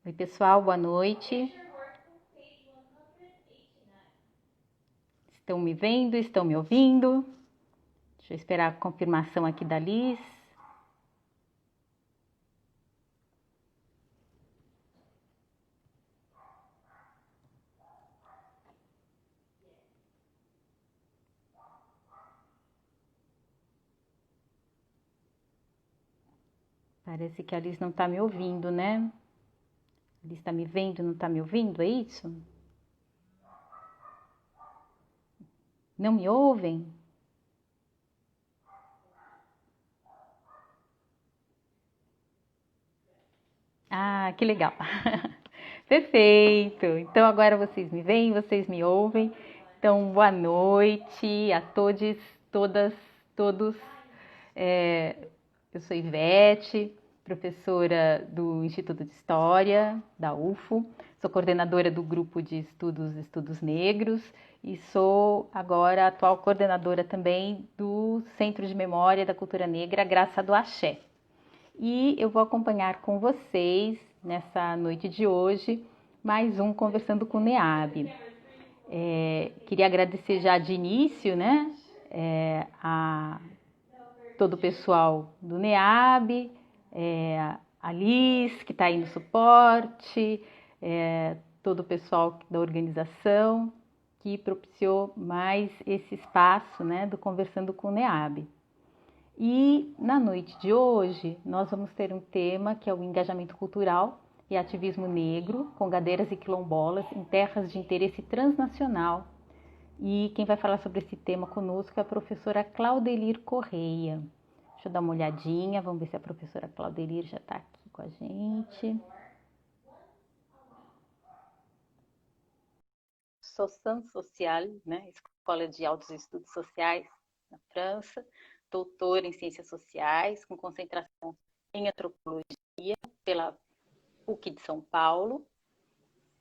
Oi, pessoal, boa noite. Estão me vendo? Estão me ouvindo? Deixa eu esperar a confirmação aqui da Liz. Parece que a Liz não está me ouvindo, né? A Liz está me vendo, não está me ouvindo, é isso? Não me ouvem? Ah, que legal. Perfeito. Então agora vocês me veem, vocês me ouvem. Então, boa noite a todos, todas, todos. Eu sou Ivete, professora do Instituto de História, da UFO. Sou coordenadora do grupo de Estudos Negros e sou agora a atual coordenadora também do Centro de Memória da Cultura Negra, Graça do Axé. E eu vou acompanhar com vocês, nessa noite de hoje, mais um Conversando com o NEAB. Queria agradecer já de início, né, a todo o pessoal do NEAB, a Liz, que está aí no suporte, todo o pessoal da organização, que propiciou mais esse espaço, né, do Conversando com o NEAB. E na noite de hoje nós vamos ter um tema que é o engajamento cultural e ativismo negro, congadeiras e quilombolas em terras de interesse transnacional. E quem vai falar sobre esse tema conosco é a professora Claudelir Correia. Deixa eu dar uma olhadinha, vamos ver se a professora Claudelir já está aqui com a gente. Sosan Social, né? Escola de Altos Estudos Sociais na França, doutora em Ciências Sociais, com concentração em Antropologia pela PUC de São Paulo.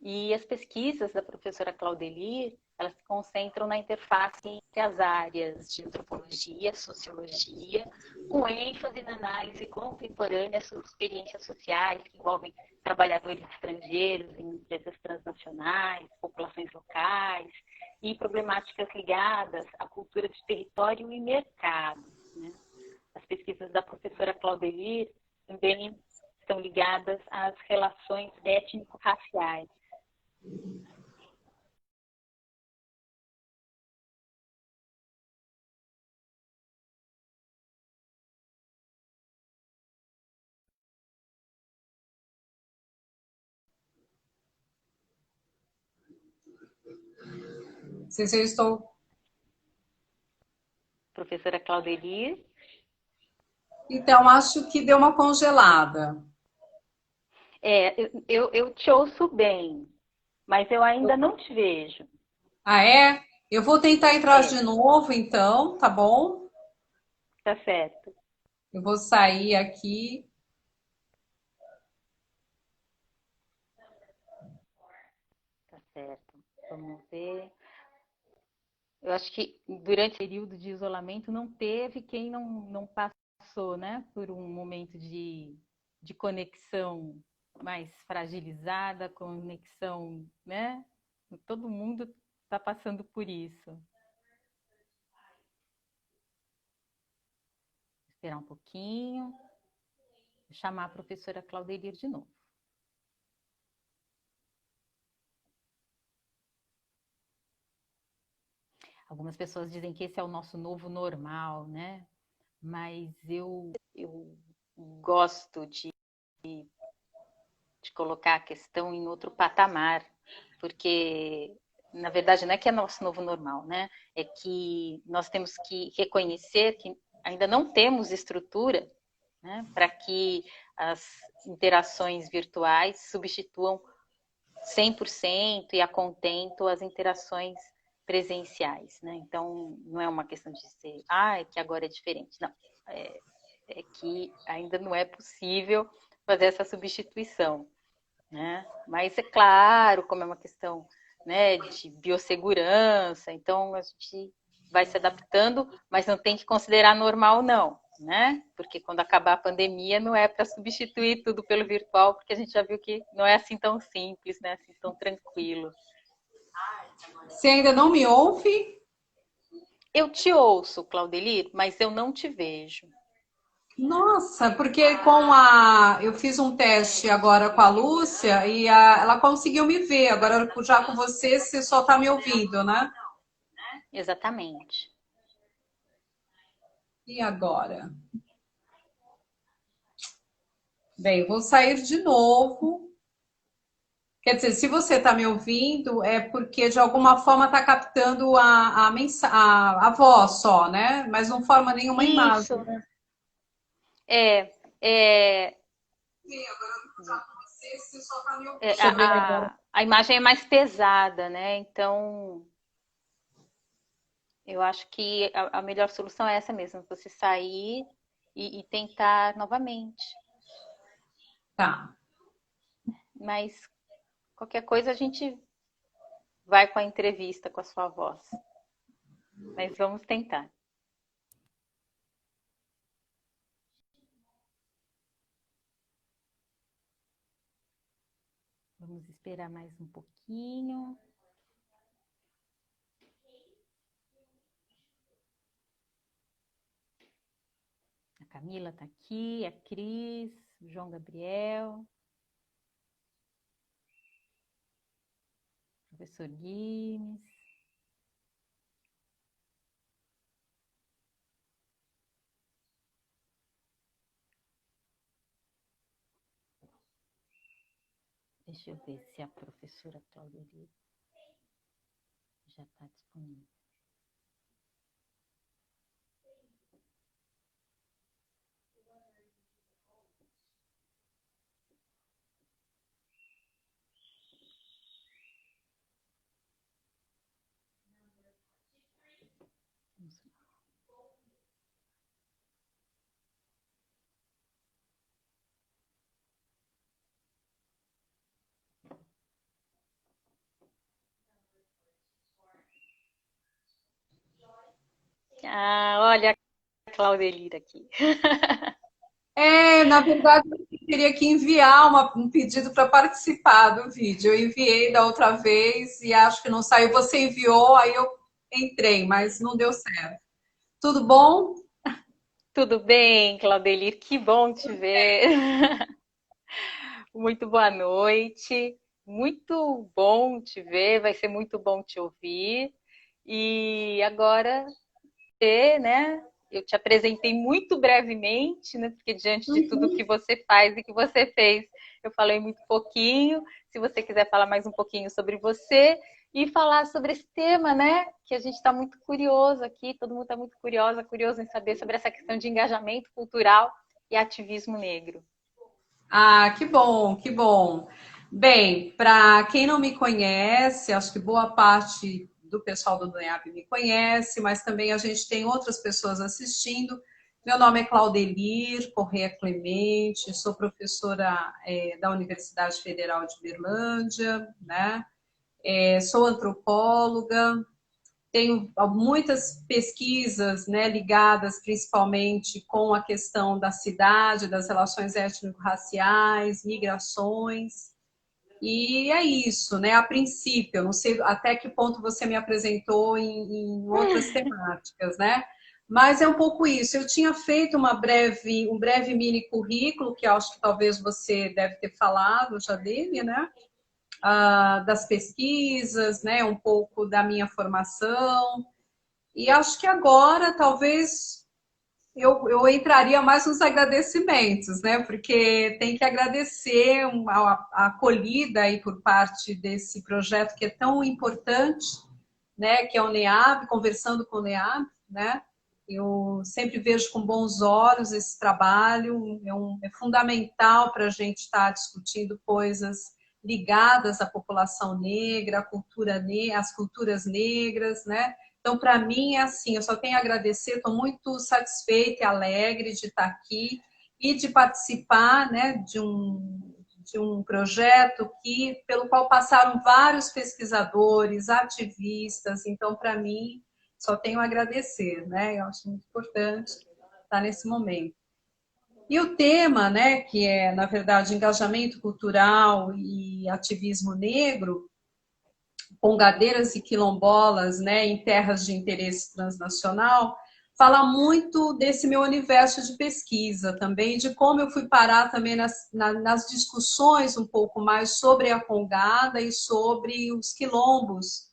E as pesquisas da professora Claudelir, elas se concentram na interface entre as áreas de antropologia, sociologia, com ênfase na análise contemporânea sobre experiências sociais que envolvem trabalhadores estrangeiros em empresas transnacionais, populações locais e problemáticas ligadas à cultura de território e mercado, né? As pesquisas da professora Claudelir também estão ligadas às relações étnico-raciais. Não sei se eu estou. Professora Claudelir. Então, acho que deu uma congelada. Eu te ouço bem, mas eu ainda não te vejo. Ah, é? Eu vou tentar entrar É, de novo, então, tá bom? tá certo, Eu vou sair aqui. tá certo. Vamos ver. Eu acho que durante o período de isolamento não teve quem não passou, né, por um momento de conexão mais fragilizada, conexão, né? Todo mundo está passando por isso. Vou esperar um pouquinho. Vou chamar a professora Claudelir de novo. Algumas pessoas dizem que esse é o nosso novo normal, né? Mas eu gosto de colocar a questão em outro patamar, porque, na verdade, não é que é nosso novo normal, né? É que nós temos que reconhecer que ainda não temos estrutura, né, para que as interações virtuais substituam 100% e a contento as interações presenciais, né? Então, não é uma questão de ser, é que agora é diferente. Não, é, é que ainda não é possível fazer essa substituição, né? Mas é claro, como é uma questão, né, de biossegurança, então a gente vai se adaptando, mas não tem que considerar normal, não, né? Porque quando acabar a pandemia não é para substituir tudo pelo virtual, porque a gente já viu que não é assim tão simples, né? Assim tão tranquilo. Você ainda não me ouve? Eu te ouço, Claudelir, mas eu não te vejo. Nossa, porque eu fiz um teste agora com a Lúcia e ela conseguiu me ver. Agora já com você, você só está me ouvindo, né? Exatamente. E agora? Bem, vou sair de novo. Quer dizer, se você está me ouvindo, é porque de alguma forma está captando a voz só, né? Mas não forma nenhuma imagem. Isso. É, Deixa eu ver agora. a imagem é mais pesada, né? Então, eu acho que a melhor solução é essa mesmo, você sair e tentar novamente. Tá. Mas qualquer coisa a gente vai com a entrevista com a sua voz. Mas vamos tentar. Vamos esperar mais um pouquinho. A Camila está aqui, a Cris, o João Gabriel, o professor Guimes. Deixa eu ver se a professora Cláudia já está disponível. Ah, olha a Claudelira aqui. Na verdade, eu teria que enviar um pedido para participar do vídeo. Eu enviei da outra vez e acho que não saiu. Você enviou, aí eu entrei, mas não deu certo. Tudo bom? Tudo bem, Claudelir? Que bom te ver. Muito boa noite. Muito bom te ver, vai ser muito bom te ouvir. E agora, né? Eu te apresentei muito brevemente, né? Porque diante de tudo que você faz e que você fez, eu falei muito pouquinho. Se você quiser falar mais um pouquinho sobre você e falar sobre esse tema, né? Que a gente está muito curioso aqui, todo mundo está muito curioso em saber sobre essa questão de engajamento cultural e ativismo negro. Ah, que bom, que bom. Bem, para quem não me conhece, acho que boa parte do pessoal do DUNEAB me conhece, mas também a gente tem outras pessoas assistindo. Meu nome é Claudelir Corrêa Clemente, sou professora da Universidade Federal de Berlândia, né? Sou antropóloga, tenho muitas pesquisas, né, ligadas principalmente com a questão da cidade, das relações étnico-raciais, migrações. E é isso, né? A princípio, eu não sei até que ponto você me apresentou em outras temáticas, né? Mas é um pouco isso. Eu tinha feito um breve mini currículo, que eu acho que talvez você deve ter falado já dele, né? Das pesquisas, né? Um pouco da minha formação. E acho que agora talvez eu entraria mais nos agradecimentos, né? Porque tem que agradecer a acolhida aí por parte desse projeto que é tão importante, né? Que é o NEAB, conversando com o NEAB, né? Eu sempre vejo com bons olhos esse trabalho, é fundamental para a gente estar discutindo coisas ligadas à população negra, às culturas negras, né? Então, para mim, é assim, eu só tenho a agradecer, estou muito satisfeita e alegre de estar aqui e de participar, né, de um projeto pelo qual passaram vários pesquisadores, ativistas, então, para mim, só tenho a agradecer, né? Eu acho muito importante. tá nesse momento. E o tema, né, que é, na verdade, engajamento cultural e ativismo negro, congadeiras e quilombolas, né, em terras de interesse transnacional, fala muito desse meu universo de pesquisa também, de como eu fui parar também nas discussões um pouco mais sobre a Congada e sobre os quilombos,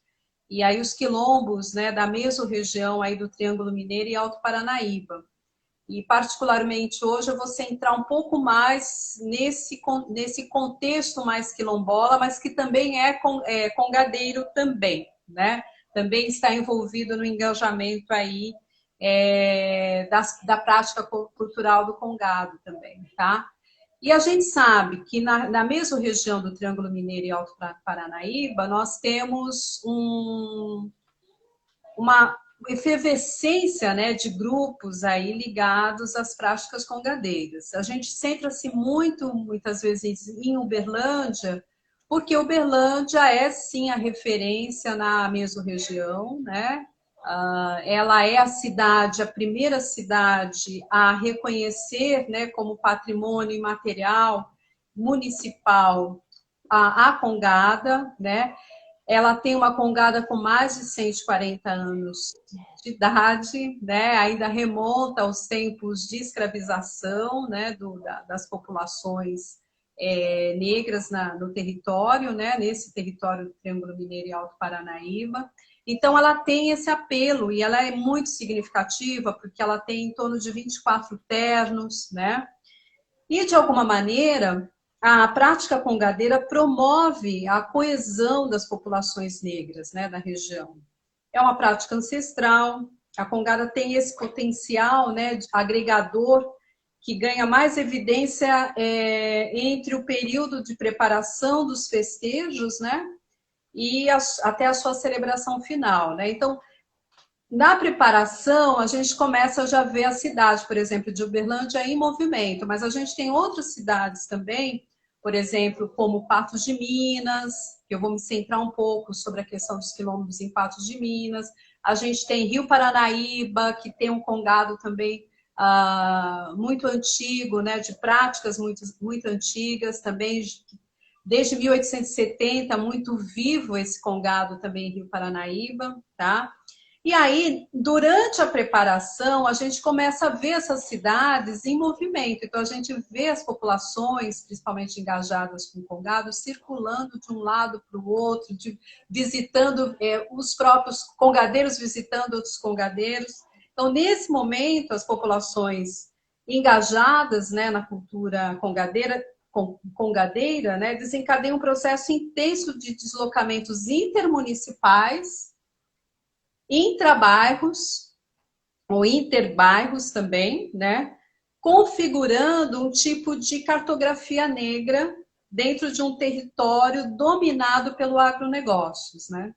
e aí os quilombos, né, da mesorregião aí do Triângulo Mineiro e Alto Paranaíba. E, particularmente, hoje eu vou centrar um pouco mais nesse contexto mais quilombola, mas que também é congadeiro também, né? Também está envolvido no engajamento aí da prática cultural do congado também, tá? E a gente sabe que na mesma região do Triângulo Mineiro e Alto Paranaíba, nós temos uma efervescência, né, de grupos aí ligados às práticas congadeiras. A gente centra-se muitas vezes em Uberlândia, porque Uberlândia é sim a referência na mesorregião, né? Ela é a primeira cidade a reconhecer, né, como patrimônio imaterial municipal a Congada, né? Ela tem uma congada com mais de 140 anos de idade, né? Ainda remonta aos tempos de escravização, né? Das populações negras no território, né? Nesse território do Triângulo Mineiro e Alto Paranaíba. Então, ela tem esse apelo e ela é muito significativa porque ela tem em torno de 24 ternos, né? E, de alguma maneira, a prática congadeira promove a coesão das populações negras, né, da região. É uma prática ancestral, a congada tem esse potencial, né, agregador que ganha mais evidência entre o período de preparação dos festejos, né, e até a sua celebração final, né? Então, na preparação, a gente começa a já ver a cidade, por exemplo, de Uberlândia em movimento, mas a gente tem outras cidades também, por exemplo, como Patos de Minas, que eu vou me centrar um pouco sobre a questão dos quilombos em Patos de Minas. A gente tem Rio Paranaíba, que tem um congado também muito antigo, né, de práticas muito antigas, também desde 1870, muito vivo esse congado também em Rio Paranaíba, tá? E aí, durante a preparação, a gente começa a ver essas cidades em movimento. Então, a gente vê as populações, principalmente engajadas com o congado, circulando de um lado para o outro, visitando os próprios congadeiros, visitando outros congadeiros. Então, nesse momento, as populações engajadas, né, na cultura congadeira, né, desencadeiam um processo intenso de deslocamentos intermunicipais, intrabairros ou interbairros também, né? Configurando um tipo de cartografia negra dentro de um território dominado pelo agronegócios, né?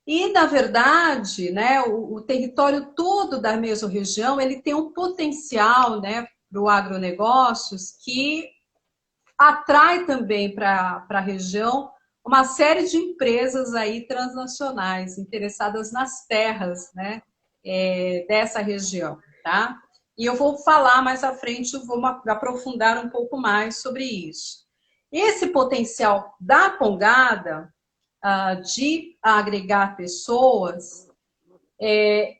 E, na verdade, né, o território todo da mesorregião, ele tem um potencial, né, para o agronegócios que atrai também para a região uma série de empresas aí transnacionais interessadas nas terras, né, dessa região, tá? E eu vou falar mais à frente, eu vou aprofundar um pouco mais sobre isso. Esse potencial da Congada de agregar pessoas é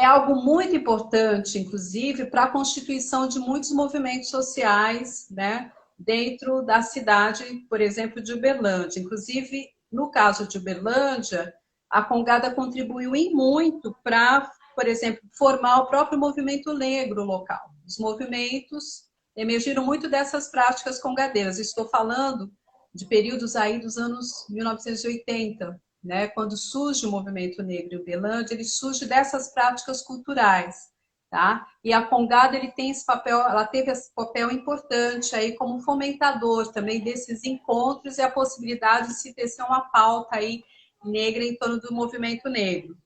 algo muito importante, inclusive, para a constituição de muitos movimentos sociais, né, dentro da cidade, por exemplo, de Uberlândia. Inclusive, no caso de Uberlândia, a Congada contribuiu em muito para, por exemplo, formar o próprio movimento negro local. Os movimentos emergiram muito dessas práticas congadeiras. Estou falando de períodos aí dos anos 1980, né? Quando surge o movimento negro em Uberlândia, ele surge dessas práticas culturais, tá? E a Congada ele tem esse papel, ela teve esse papel importante aí como fomentador também desses encontros e a possibilidade de se tecer uma pauta aí negra em torno do movimento negro.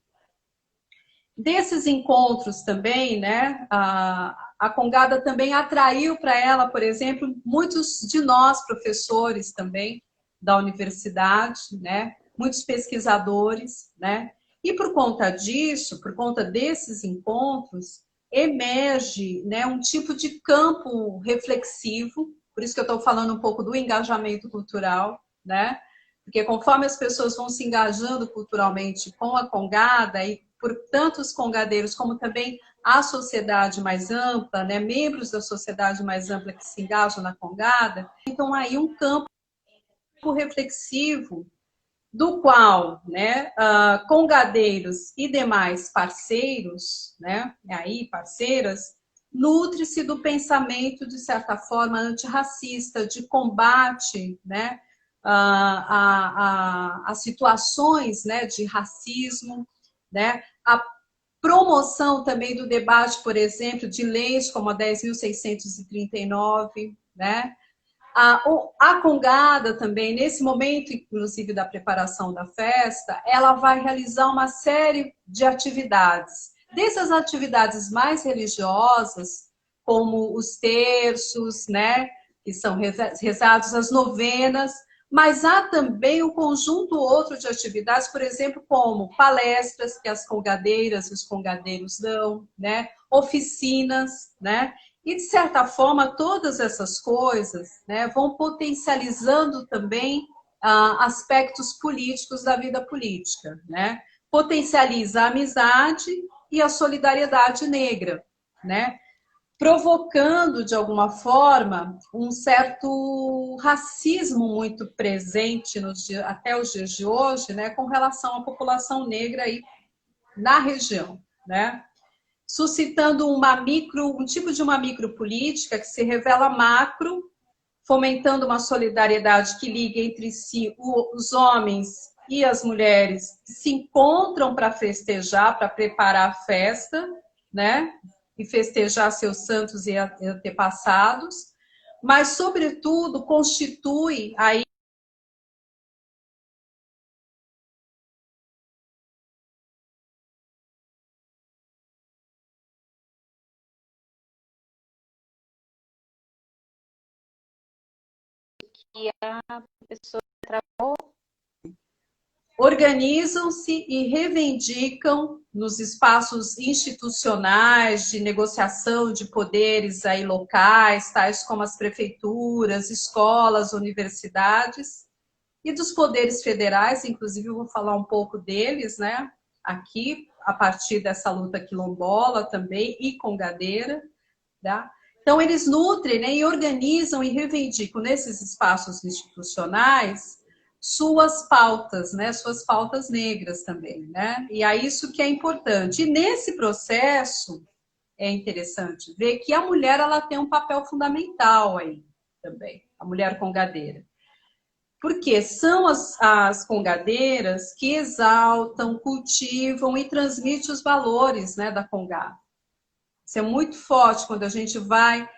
Desses encontros também, né? A Congada também atraiu para ela, por exemplo, muitos de nós professores também da universidade, né? Muitos pesquisadores, né? E por conta disso, por conta desses encontros, emerge, né, um tipo de campo reflexivo, por isso que eu estou falando um pouco do engajamento cultural, né? Porque conforme as pessoas vão se engajando culturalmente com a congada, e por tanto os congadeiros, como também a sociedade mais ampla, né, membros da sociedade mais ampla que se engajam na congada, então aí um campo reflexivo do qual, né, congadeiros e demais parceiros, né, aí parceiras, nutre-se do pensamento, de certa forma, antirracista, de combate, né, a situações, né, de racismo, né, a promoção também do debate, por exemplo, de leis como a 10.639, né, a congada também, nesse momento, inclusive, da preparação da festa, ela vai realizar uma série de atividades. Dessas atividades mais religiosas, como os terços, né, que são rezados, as novenas, mas há também um conjunto outro de atividades, por exemplo, como palestras que as congadeiras e os congadeiros dão, né, oficinas, né, e, de certa forma, todas essas coisas, né, vão potencializando também aspectos políticos da vida política, né? Potencializa a amizade e a solidariedade negra, né? Provocando, de alguma forma, um certo racismo muito presente até os dias de hoje, né, com relação à população negra aí na região, né? Suscitando um tipo de uma micropolítica que se revela macro, fomentando uma solidariedade que liga entre si os homens e as mulheres que se encontram para festejar, para preparar a festa, né? E festejar seus santos e antepassados, mas, sobretudo, constitui aí que a pessoa organizam-se e reivindicam nos espaços institucionais de negociação de poderes aí locais, tais como as prefeituras, escolas, universidades, e dos poderes federais, inclusive eu vou falar um pouco deles, né, aqui, a partir dessa luta quilombola também e congadeira, tá? Então, eles nutrem, né, e organizam e reivindicam nesses espaços institucionais suas pautas, né, suas pautas negras também, né? E é isso que é importante. E nesse processo é interessante ver que a mulher ela tem um papel fundamental aí também, a mulher congadeira. Porque são as congadeiras que exaltam, cultivam e transmitem os valores, né, da congada. Isso é muito forte quando a gente vai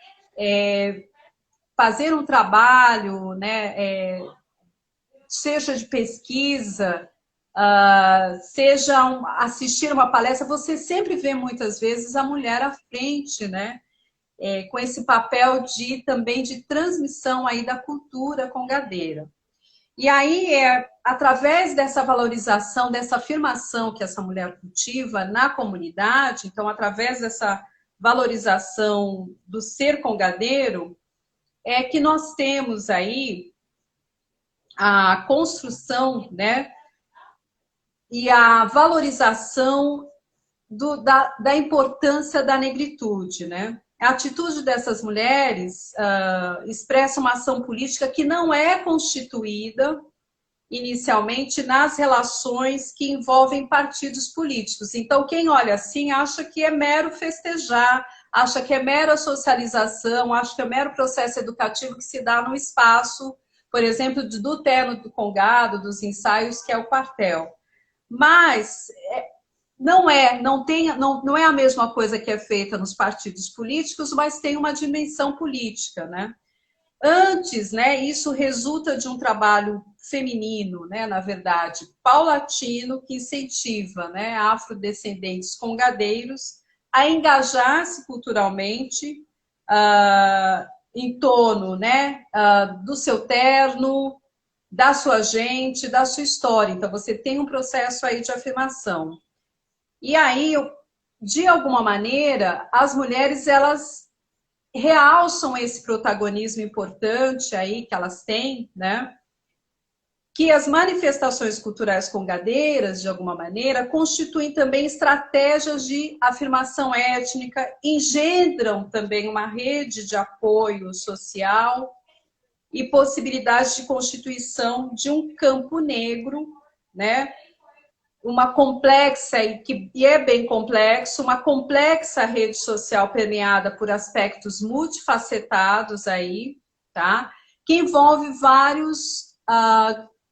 fazer um trabalho, né, seja de pesquisa, seja assistir uma palestra, você sempre vê muitas vezes a mulher à frente, né, com esse papel também de transmissão aí da cultura congadeira. E aí, através dessa valorização, dessa afirmação que essa mulher cultiva na comunidade, então, através dessa valorização do ser congadeiro, é que nós temos aí a construção, né, e a valorização da importância da negritude, né? A atitude dessas mulheres expressa uma ação política que não é constituída inicialmente nas relações que envolvem partidos políticos. Então, quem olha assim acha que é mero festejar, acha que é mera socialização, acha que é mero processo educativo que se dá no espaço, por exemplo, do terno do congado, dos ensaios, que é o quartel. Mas não é a mesma coisa que é feita nos partidos políticos, mas tem uma dimensão política, né? Antes, né, isso resulta de um trabalho feminino, né, na verdade, paulatino, que incentiva, né, afrodescendentes congadeiros a engajar-se culturalmente em torno, né, do seu terno, da sua gente, da sua história. Então, você tem um processo aí de afirmação. E aí, de alguma maneira, as mulheres, elas realçam esse protagonismo importante aí que elas têm, né? Que as manifestações culturais congadeiras, de alguma maneira, constituem também estratégias de afirmação étnica, engendram também uma rede de apoio social e possibilidades de constituição de um campo negro, né? Uma complexa, e é bem complexo, uma complexa rede social permeada por aspectos multifacetados aí, tá? Que envolve vários,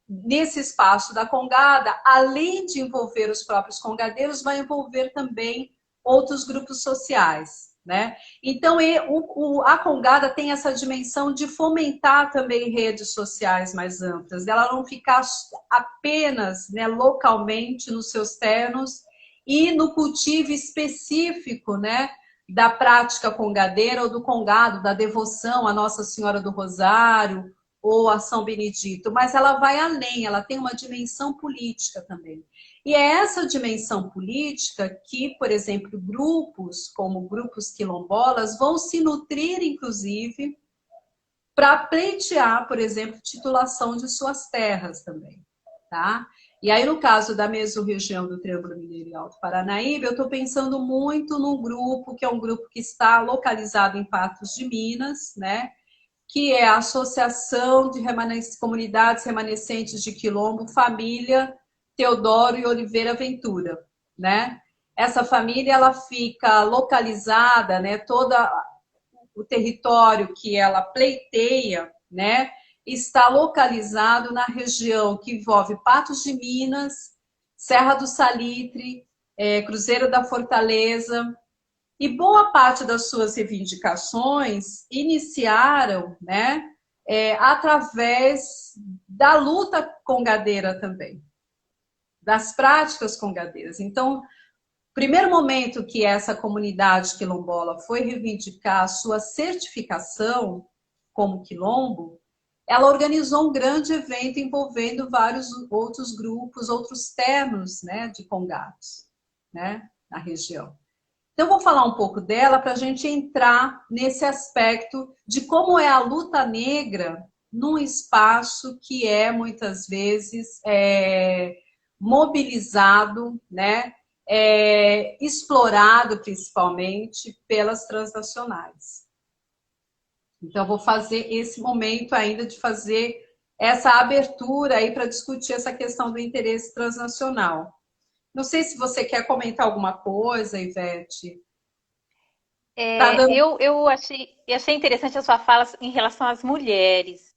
nesse espaço da congada, além de envolver os próprios congadeiros, vai envolver também outros grupos sociais, né? Então, a congada tem essa dimensão de fomentar também redes sociais mais amplas, dela não ficar apenas, né, localmente nos seus ternos e no cultivo específico, né, da prática congadeira ou do congado, da devoção à Nossa Senhora do Rosário ou a São Benedito, mas ela vai além, ela tem uma dimensão política também. E é essa dimensão política que, por exemplo, grupos como grupos quilombolas vão se nutrir, inclusive, para pleitear, por exemplo, titulação de suas terras também, tá? E aí, no caso da mesorregião do Triângulo Mineiro e Alto Paranaíba, eu estou pensando muito num grupo, que é um grupo que está localizado em Patos de Minas, né? Que é a Associação de Comunidades Remanescentes de Quilombo, Família Teodoro e Oliveira Ventura, né? Essa família, ela fica localizada, né? Todo o território que ela pleiteia, né? Está localizado na região que envolve Patos de Minas, Serra do Salitre, Cruzeiro da Fortaleza, e boa parte das suas reivindicações iniciaram, né, através da luta congadeira também, das práticas congadeiras. Então, primeiro momento que essa comunidade quilombola foi reivindicar a sua certificação como quilombo, ela organizou um grande evento envolvendo vários outros grupos, outros ternos, né, de congados, né, na região. Então, eu vou falar um pouco dela para a gente entrar nesse aspecto de como é a luta negra num espaço que é, muitas vezes, mobilizado, né? Explorado, principalmente, pelas transnacionais. Então, eu vou fazer esse momento ainda de fazer essa abertura aí para discutir essa questão do interesse transnacional. Não sei se você quer comentar alguma coisa, Ivete. Tá dando... Eu achei interessante a sua fala em relação às mulheres,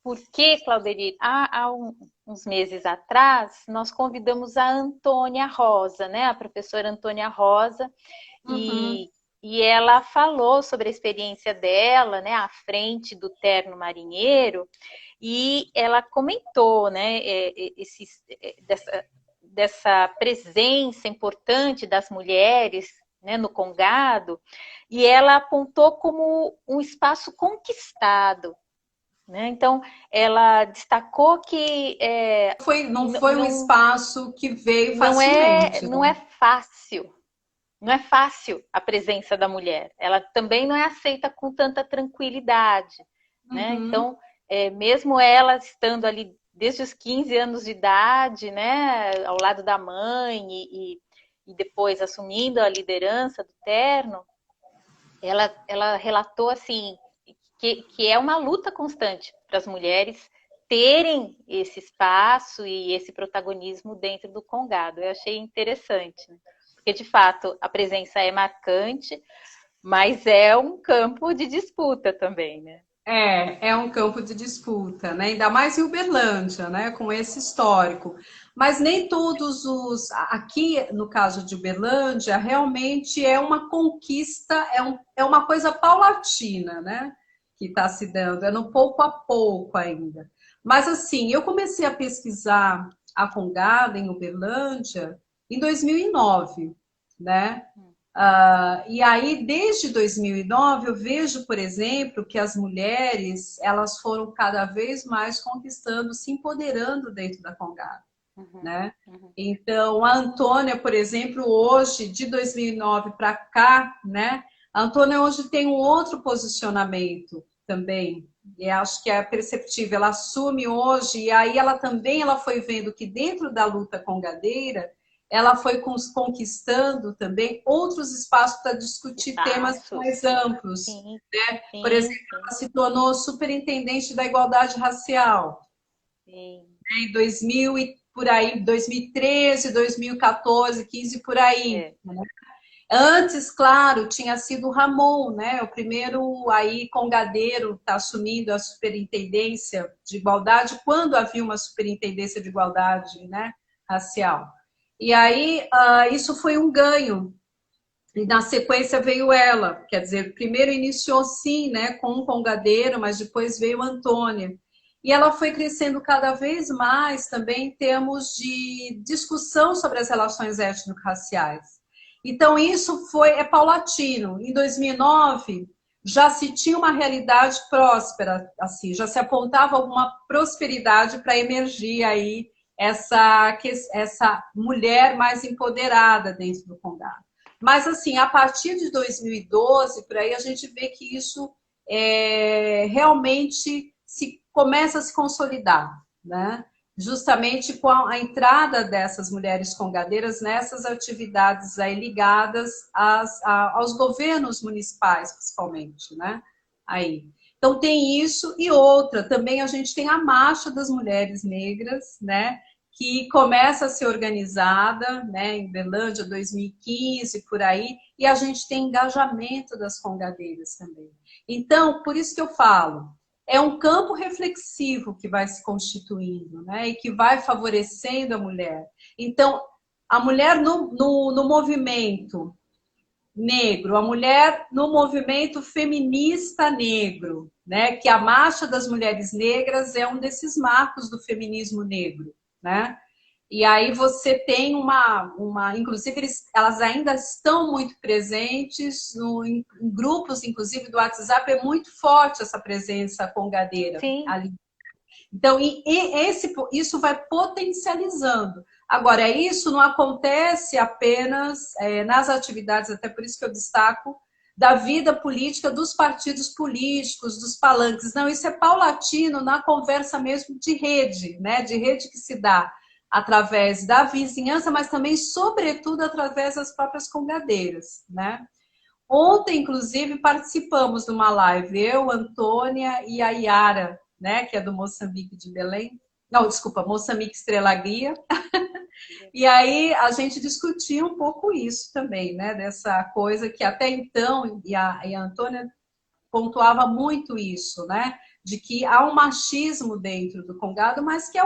porque, Clauderir, uns meses atrás, nós convidamos a Antônia Rosa, né, a professora Antônia Rosa, Uhum. e ela falou sobre a experiência dela, né, à frente do Terno Marinheiro, e ela comentou, né, dessa presença importante das mulheres, né, no Congado, e ela apontou como um espaço conquistado, né? Então, ela destacou que não foi um espaço que veio facilmente, não né? é fácil, não é fácil a presença da mulher. Ela também não é aceita com tanta tranquilidade, né? Uhum. Então, mesmo ela estando ali desde os 15 anos de idade, né, ao lado da mãe e depois assumindo a liderança do Terno, ela relatou assim que é uma luta constante para as mulheres terem esse espaço e esse protagonismo dentro do Congado. Eu achei interessante, né? Porque de fato a presença é marcante, mas é um campo de disputa também, né? É um campo de disputa, né? Ainda mais em Uberlândia, né? Com esse histórico. Mas nem todos os. Aqui, no caso de Uberlândia, realmente é uma conquista, é uma coisa paulatina, né? Que está se dando, é no pouco a pouco ainda. Mas, assim, eu comecei a pesquisar a Congada em Uberlândia em 2009, né? E aí, desde 2009, eu vejo, por exemplo, que as mulheres elas foram cada vez mais conquistando, se empoderando dentro da Congada. Uhum. né? Uhum. Então, a Antônia, por exemplo, hoje, de 2009 para cá, né? A Antônia hoje tem um outro posicionamento também, e acho que é perceptível. Ela assume hoje, e aí ela foi vendo que dentro da luta congadeira, ela foi conquistando também outros espaços para discutir temas Espaços. mais amplos. Sim, Por sim, exemplo, sim, ela se tornou superintendente da igualdade racial sim. em 2000 e por aí, 2013, 2014, 15 por aí. É. Antes, claro, tinha sido o Ramon, né? O primeiro aí congadeiro está assumindo a superintendência de igualdade quando havia uma superintendência de igualdade, né, racial. E aí isso foi um ganho. E na sequência veio ela, quer dizer, primeiro iniciou sim, né, com um congadeiro, mas depois veio a Antônia. E ela foi crescendo cada vez mais também em termos de discussão sobre as relações étnico-raciais. Então isso é paulatino. Em 2009 já se tinha uma realidade próspera, assim, já se apontava alguma prosperidade para emergir aí essa mulher mais empoderada dentro do Congado. Mas, assim, a partir de 2012, por aí, a gente vê que isso realmente começa a se consolidar, né? Justamente com a entrada dessas mulheres congadeiras nessas atividades aí ligadas aos governos municipais, principalmente, né? Aí. Então tem isso e outra, também a gente tem a Marcha das Mulheres Negras, né? Que começa a ser organizada, né, em Berlândia 2015, por aí, e a gente tem engajamento das congadeiras também. Então, por isso que eu falo, é um campo reflexivo que vai se constituindo, né, e que vai favorecendo a mulher. Então, a mulher no movimento negro, a mulher no movimento feminista negro, né, que a Marcha das Mulheres Negras é um desses marcos do feminismo negro, né? E aí você tem inclusive elas ainda estão muito presentes em grupos, inclusive do WhatsApp, é muito forte essa presença congadeira Sim. ali. Então, isso vai potencializando. Agora, isso não acontece apenas nas atividades, até por isso que eu destaco, da vida política dos partidos políticos, dos palanques. Não, isso é paulatino na conversa mesmo de rede, né? De rede que se dá através da vizinhança, mas também, sobretudo, através das próprias congadeiras, né? Ontem, inclusive, participamos de uma live, eu, Antônia e a Yara, né, que é do Moçambique de Belém. Não, desculpa, Moçambique Estrela Guia. E aí a gente discutia um pouco isso também, né, dessa coisa que até então, e a Antônia pontuava muito isso, né, de que há um machismo dentro do Congado, mas que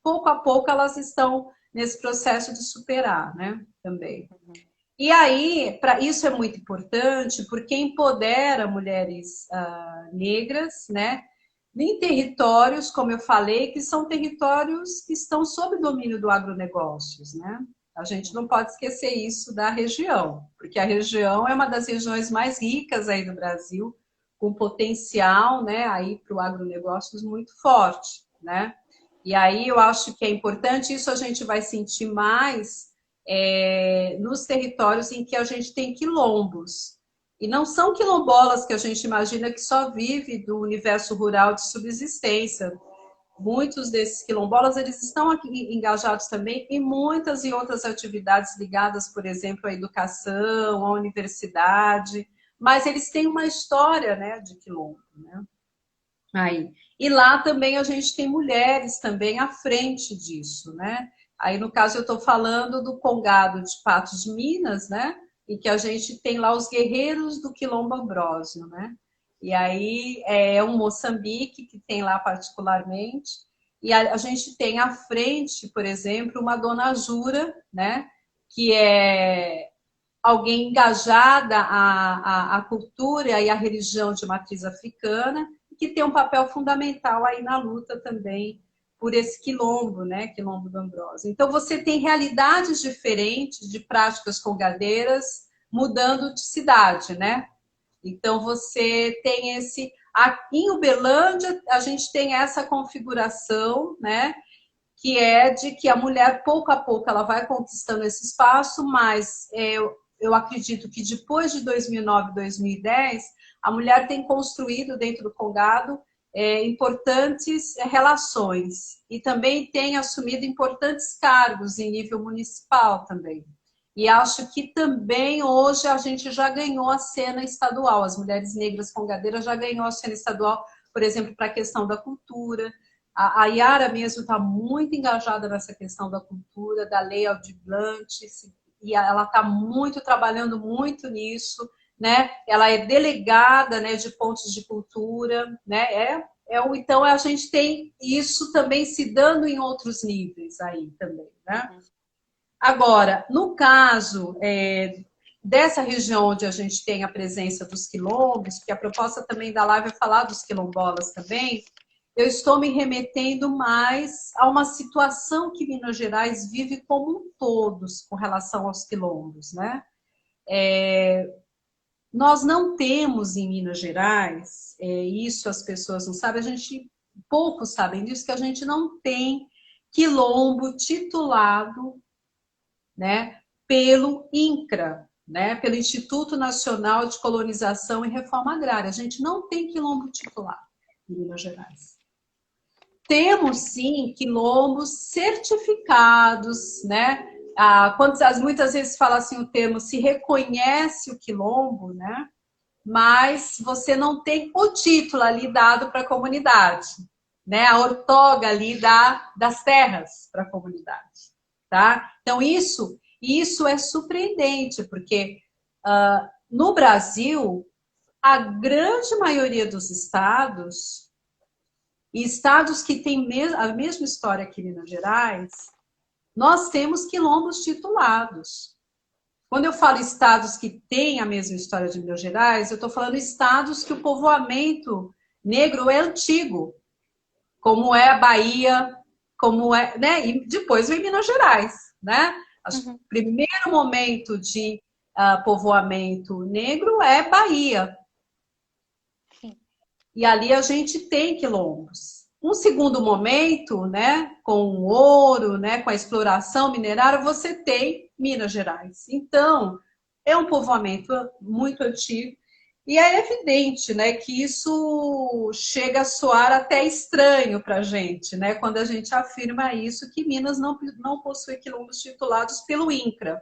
pouco a pouco elas estão nesse processo de superar, né, também. E aí, isso é muito importante, porque empodera mulheres negras, né? Em territórios, como eu falei, que são territórios que estão sob domínio do agronegócios, né? A gente não pode esquecer isso da região, porque a região é uma das regiões mais ricas aí do Brasil, com potencial, né, aí para o agronegócios muito forte, né? E aí eu acho que é importante, isso a gente vai sentir mais nos territórios em que a gente tem quilombos. E não são quilombolas que a gente imagina que só vive do universo rural de subsistência. Muitos desses quilombolas, eles estão aqui engajados também em muitas e outras atividades ligadas, por exemplo, à educação, à universidade, mas eles têm uma história, né, de quilombo, né? Aí. E lá também a gente tem mulheres também à frente disso, né? Aí, no caso, eu estou falando do Congado de Patos de Minas, né? E que a gente tem lá os guerreiros do Quilombo Ambrósio, né? E aí é um Moçambique que tem lá particularmente. E a gente tem à frente, por exemplo, uma Dona Jura, né? Que é alguém engajada à cultura e à religião de matriz africana, que tem um papel fundamental aí na luta também por esse quilombo, né? Quilombo do Ambrósio. Então, você tem realidades diferentes de práticas congadeiras mudando de cidade, né? Então, você tem esse... Aqui em Uberlândia, a gente tem essa configuração, né? que é de que a mulher, pouco a pouco, ela vai conquistando esse espaço, mas eu acredito que depois de 2009, 2010, a mulher tem construído dentro do Congado importantes relações e também tem assumido importantes cargos em nível municipal também. E acho que também hoje a gente já ganhou a cena estadual, as mulheres negras congadeiras já ganhou a cena estadual, por exemplo, para a questão da cultura. A Yara mesmo está muito engajada nessa questão da cultura, da Lei Aldir Blanc, e ela está trabalhando muito nisso, né? Ela é delegada, né, de pontos de cultura, né? Então a gente tem isso também se dando em outros níveis aí também, né? Agora, no caso dessa região onde a gente tem a presença dos quilombos, porque a proposta também da live é falar dos quilombolas também, eu estou me remetendo mais a uma situação que Minas Gerais vive como um todo com relação aos quilombos, né? Nós não temos em Minas Gerais, isso as pessoas não sabem, poucos sabem disso, que a gente não tem quilombo titulado, né, pelo INCRA, né, pelo Instituto Nacional de Colonização e Reforma Agrária. A gente não tem quilombo titulado em Minas Gerais. Temos, sim, quilombos certificados, né? Muitas vezes fala assim o termo, se reconhece o quilombo, né? Mas você não tem o título ali dado para a comunidade, né? A ortoga ali das terras para a comunidade, tá? Então, isso é surpreendente, porque no Brasil, a grande maioria dos estados, e estados que têm a mesma história que Minas Gerais, nós temos quilombos titulados. Quando eu falo estados que têm a mesma história de Minas Gerais, eu estou falando estados que o povoamento negro é antigo, como é a Bahia, como é, né? E depois vem Minas Gerais, né? O primeiro momento de povoamento negro é Bahia. E ali a gente tem quilombos. Um segundo momento, né, com o ouro, né, com a exploração minerária, você tem Minas Gerais. Então, é um povoamento muito antigo e é evidente, né, que isso chega a soar até estranho para a gente, né, quando a gente afirma isso, que Minas não possui quilombos titulados pelo INCRA.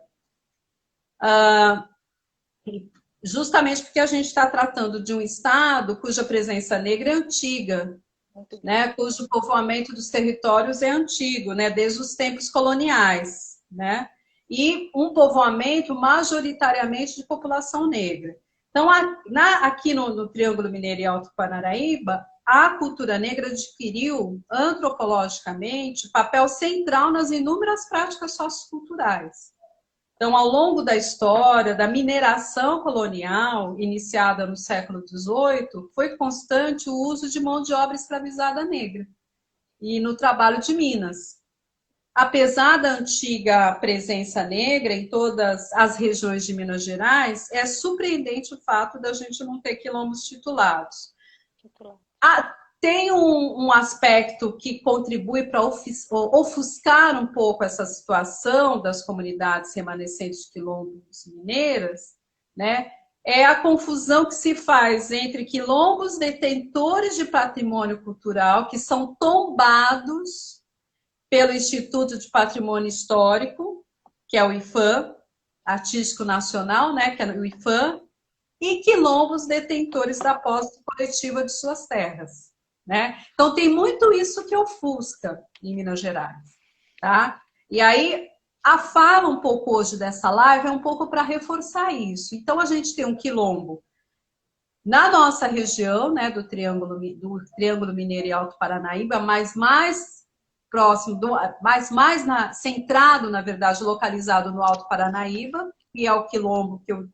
Justamente porque a gente está tratando de um estado cuja presença negra é antiga, né, cujo povoamento dos territórios é antigo, né, desde os tempos coloniais, né, e um povoamento majoritariamente de população negra. Então, aqui no Triângulo Mineiro e Alto Paranaíba, a cultura negra adquiriu, antropologicamente, papel central nas inúmeras práticas socioculturais. Então, ao longo da história da mineração colonial, iniciada no século XVIII, foi constante o uso de mão de obra escravizada negra e no trabalho de minas. Apesar da antiga presença negra em todas as regiões de Minas Gerais, é surpreendente o fato da gente não ter quilombos titulados. Tem um aspecto que contribui para ofuscar um pouco essa situação das comunidades remanescentes de quilombos mineiras, né? É a confusão que se faz entre quilombos detentores de patrimônio cultural, que são tombados pelo Instituto de Patrimônio Histórico, que é o IPHAN, Artístico Nacional, né? Que é o IPHAN, e quilombos detentores da posse coletiva de suas terras. Né? Então, tem muito isso que ofusca em Minas Gerais. Tá? E aí, a fala um pouco hoje dessa live é um pouco para reforçar isso. Então, a gente tem um quilombo na nossa região, né, do Triângulo Mineiro e Alto Paranaíba, mas mais próximo, centrado, na verdade, localizado no Alto Paranaíba, que é o quilombo que eu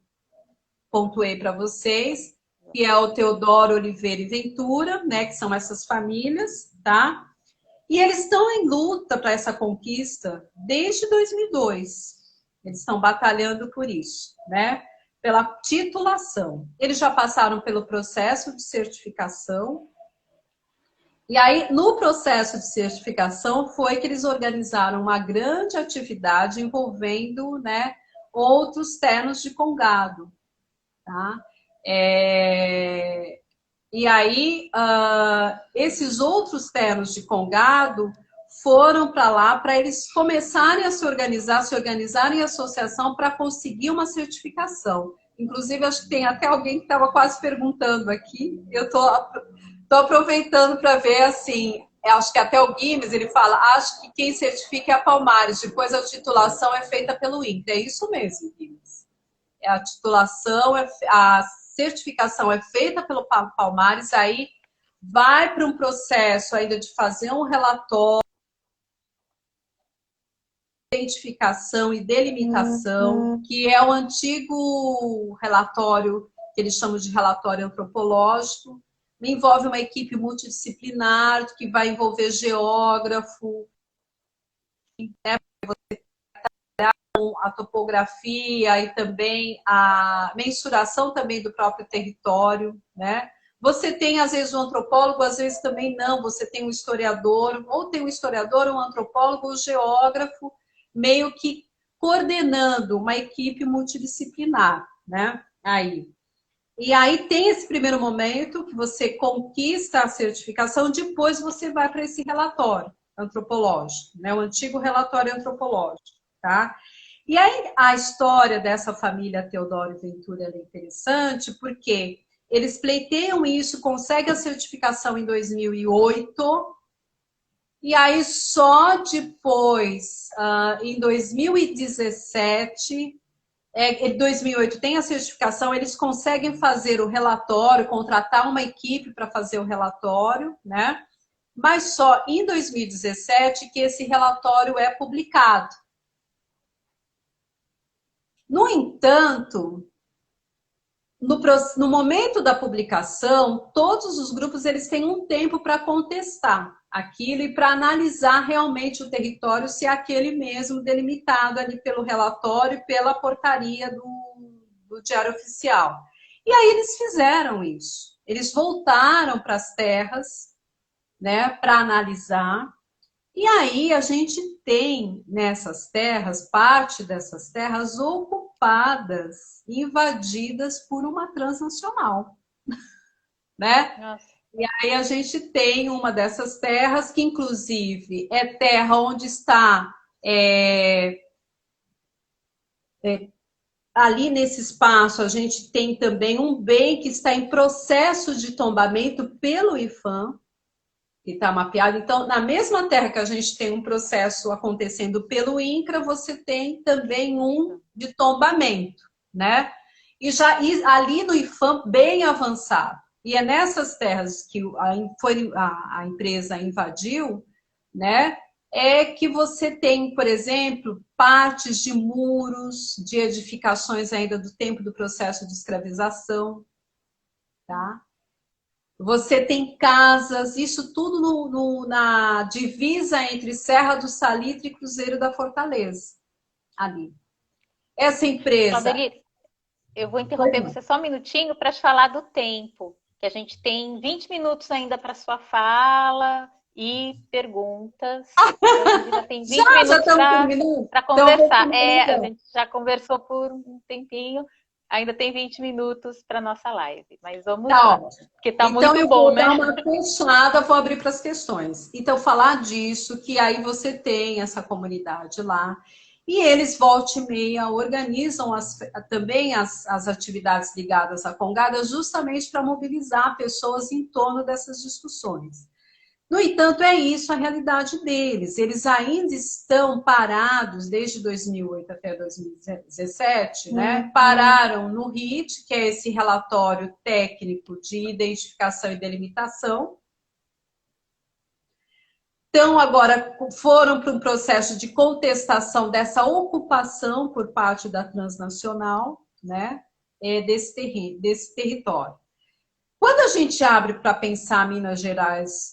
pontuei para vocês, que é o Teodoro Oliveira e Ventura, né, que são essas famílias, tá? E eles estão em luta para essa conquista desde 2002. Eles estão batalhando por isso, né? Pela titulação. Eles já passaram pelo processo de certificação E aí, no processo de certificação, foi que eles organizaram uma grande atividade envolvendo, né, outros ternos de Congado, tá? E aí, esses outros ternos de Congado foram para lá para eles começarem a se organizarem em associação para conseguir uma certificação. Inclusive, acho que tem até alguém que estava quase perguntando aqui. Eu estou aproveitando para ver, assim, acho que até o Guimes, ele fala, acho que quem certifica é a Palmares, depois a titulação é feita pelo INCRA. É isso mesmo, Guimes. A titulação, a certificação é feita pelo Palmares, aí vai para um processo ainda de fazer um relatório, identificação e delimitação, que é o antigo relatório, que eles chamam de relatório antropológico, envolve uma equipe multidisciplinar, que vai envolver geógrafo, né, a topografia e também a mensuração também do próprio território, né? Você tem, às vezes, um antropólogo, às vezes também não, você tem um historiador, ou tem um historiador, um antropólogo, um geógrafo, meio que coordenando uma equipe multidisciplinar, né? Aí. E aí tem esse primeiro momento que você conquista a certificação, depois você vai para esse relatório antropológico, né? O antigo relatório antropológico, tá? E aí a história dessa família Teodoro e Ventura é interessante, porque eles pleiteiam isso, conseguem a certificação em 2008, e aí só depois, em 2017, em 2008 tem a certificação, eles conseguem fazer o relatório, contratar uma equipe para fazer o relatório, né? Mas só em 2017 que esse relatório é publicado. No entanto, no momento da publicação, todos os grupos eles têm um tempo para contestar aquilo e para analisar realmente o território, se é aquele mesmo delimitado ali pelo relatório e pela portaria do Diário Oficial. E aí eles fizeram isso. Eles voltaram para as terras, né, para analisar. E aí a gente tem nessas terras, parte dessas terras ocupadas, invadidas por uma transnacional, né? Nossa. E aí a gente tem uma dessas terras que, inclusive, é terra onde está ali nesse espaço a gente tem também um bem que está em processo de tombamento pelo IFAM, que está mapeado. Então, na mesma terra que a gente tem um processo acontecendo pelo INCRA, você tem também um de tombamento, né? E ali no IFAM, bem avançado. E é nessas terras que a empresa invadiu, né? É que você tem, por exemplo, partes de muros, de edificações ainda do tempo do processo de escravização, tá? Você tem casas, isso tudo na divisa entre Serra do Salitre e Cruzeiro da Fortaleza, ali. Essa empresa... Claudeli, eu vou Pois interromper não. você só um minutinho para te falar do tempo, que a gente tem 20 minutos ainda para sua fala e perguntas. Então, a gente ainda tem 20 Já minutos estamos terminando? para Então, vou conversar. A finalizar. gente já conversou por um tempinho, ainda tem 20 minutos para nossa live, mas vamos Tá lá, ótimo. porque tá Então, muito eu bom, vou né? dar uma fechada, vou abrir para as questões. Então, falar disso, que aí você tem essa comunidade lá, e eles, volta e meia, organizam também as atividades ligadas à Congada, justamente para mobilizar pessoas em torno dessas discussões. No entanto, é isso a realidade deles. Eles ainda estão parados desde 2008 até 2017, né? Pararam no RIT, que é esse relatório técnico de identificação e delimitação. Então, agora foram para um processo de contestação dessa ocupação por parte da transnacional, né? Desse território. Quando a gente abre para pensar Minas Gerais